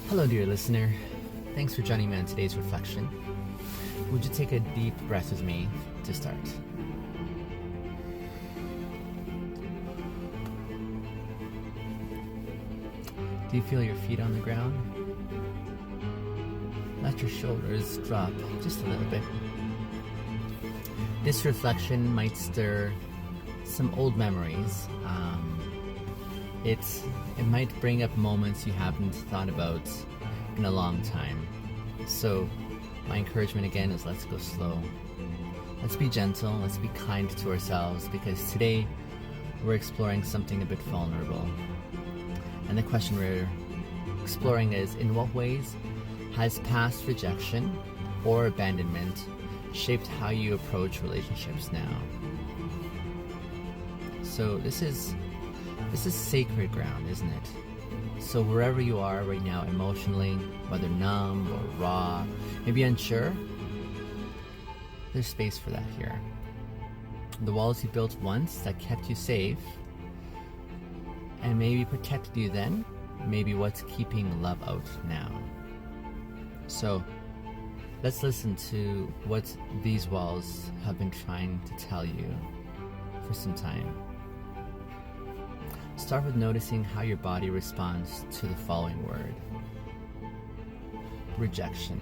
Hello, dear listener. Thanks for joining me on today's reflection. Would you take a deep breath with me to start? Do you feel your feet on the ground? Let your shoulders drop just a little bit. This reflection might stir some old memories. It might bring up moments you haven't thought about in a long time. So my encouragement again is let's go slow. Let's be gentle, let's be kind to ourselves, because today we're exploring something a bit vulnerable. And the question we're exploring is, in what ways has past rejection or abandonment shaped how you approach relationships now? So this is sacred ground, isn't it? So wherever you are right now emotionally, whether numb or raw, maybe unsure, there's space for that here. The walls you built once that kept you safe and maybe protected you then, maybe what's keeping love out now. So let's listen to what these walls have been trying to tell you for some time. Start with noticing how your body responds to the following word. Rejection.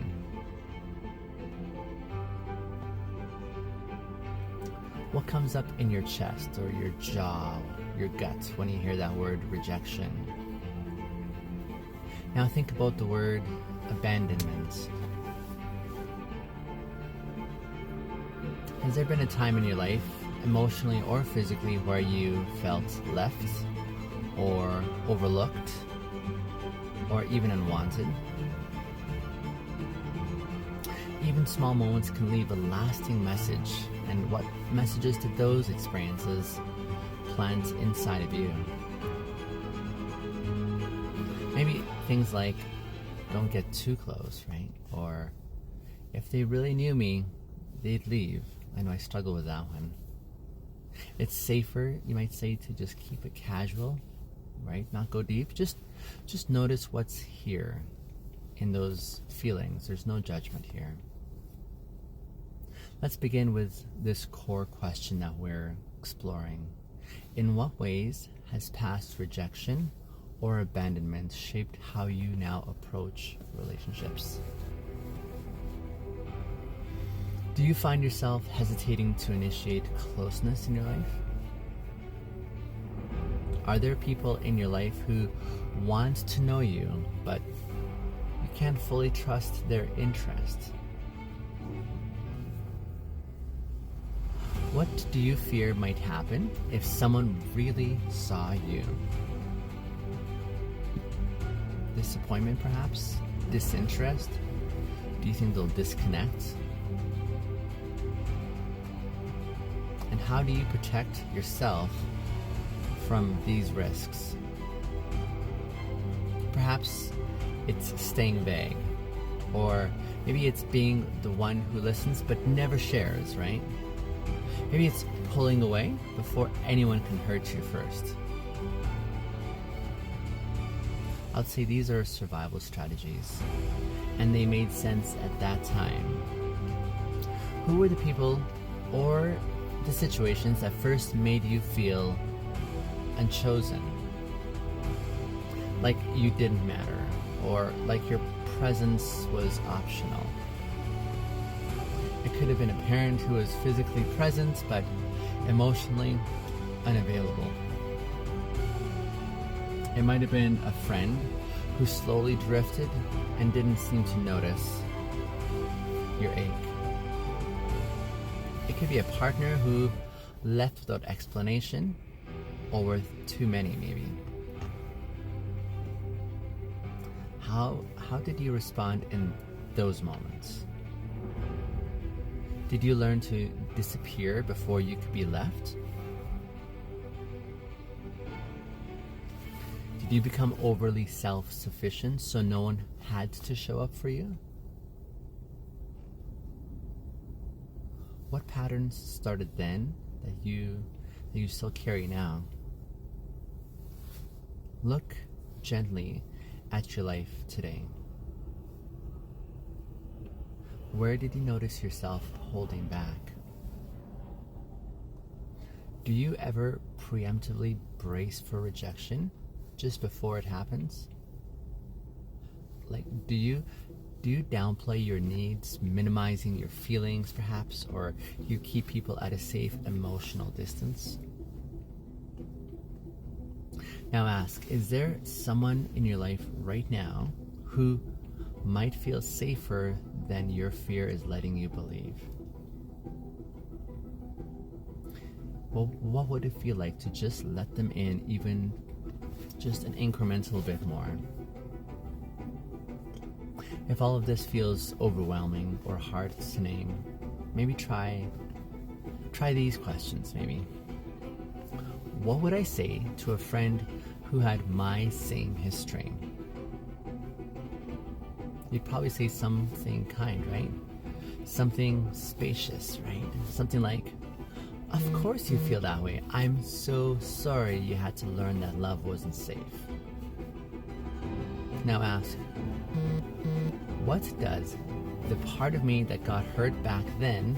What comes up in your chest or your jaw, your gut when you hear that word rejection? Now think about the word abandonment. Has there been a time in your life, emotionally or physically, where you felt left or overlooked or even unwanted? Even small moments can leave a lasting message. And what messages did those experiences plant inside of you? Maybe things like, don't get too close, right? Or, if they really knew me, they'd leave. I know I struggle with that one. It's safer, you might say, to just keep it casual, right? Not go deep. Just notice what's here in those feelings. There's no judgment here. Let's begin with this core question that we're exploring. In what ways has past rejection or abandonment shaped how you now approach relationships? Do you find yourself hesitating to initiate closeness in your life? Are there people in your life who want to know you, but you can't fully trust their interest? What do you fear might happen if someone really saw you? Disappointment, perhaps? Disinterest? Do you think they'll disconnect? And how do you protect yourself from these risks? Perhaps it's staying vague, or maybe it's being the one who listens but never shares, right? Maybe it's pulling away before anyone can hurt you first. I'd say these are survival strategies, and they made sense at that time. Who were the people or the situations that first made you feel unchosen? Like you didn't matter, or like your presence was optional. It could have been a parent who was physically present but emotionally unavailable. It might have been a friend who slowly drifted and didn't seem to notice your ache. It could be a partner who left without explanation, or with too many maybe. How did you respond in those moments? Did you learn to disappear before you could be left? Did you become overly self-sufficient so no one had to show up for you? What patterns started then that you still carry now? Look gently at your life today? Where did you notice yourself holding back? Do you ever preemptively brace for rejection just before it happens? Like, do you downplay your needs, minimizing your feelings perhaps, or you keep people at a safe emotional distance? Now ask, is there someone in your life right now who might feel safer than your fear is letting you believe? Well, what would it feel like to just let them in, even just an incremental bit more? If all of this feels overwhelming or hard to name, maybe try these questions maybe. What would I say to a friend who had my same history? You'd probably say something kind, right? Something spacious, right? Something like, of course you feel that way. I'm so sorry you had to learn that love wasn't safe. Now ask, what does the part of me that got hurt back then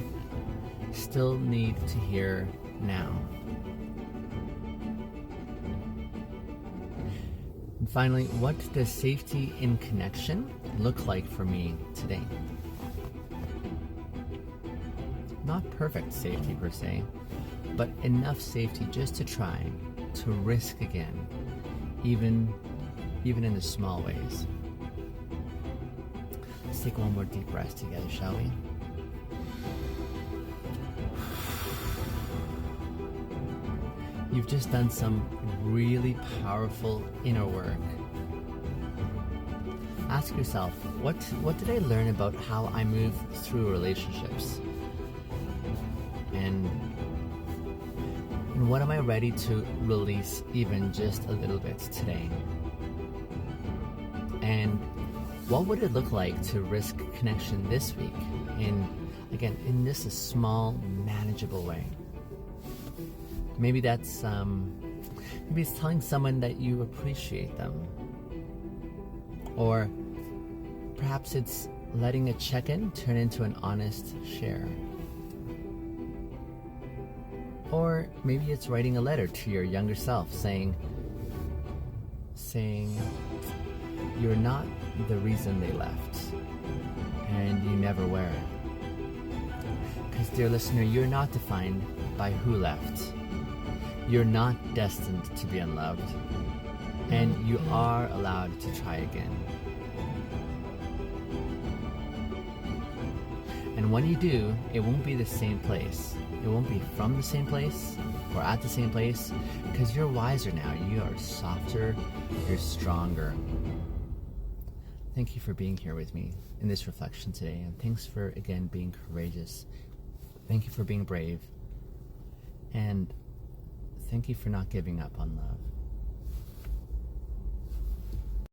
still need to hear now? And finally, what does safety in connection look like for me today? Not perfect safety per se, but enough safety just to try, to risk again, even in the small ways. Let's take one more deep breath together, shall we? You've just done some really powerful inner work. Ask yourself, what did I learn about how I move through relationships? And what am I ready to release even just a little bit today? And what would it look like to risk connection this week in this a small, manageable way? Maybe that's maybe it's telling someone that you appreciate them, or perhaps it's letting a check-in turn into an honest share, or maybe it's writing a letter to your younger self saying you're not the reason they left, and you never were. Because, dear listener, you're not defined by who left. You're not destined to be unloved, and you are allowed to try again. And when you do, it won't be the same place. It won't be from the same place or at the same place, because you're wiser now. You are softer, you're stronger. Thank you for being here with me in this reflection today, and thanks for, again, being courageous. Thank you for being brave, and thank you for not giving up on love.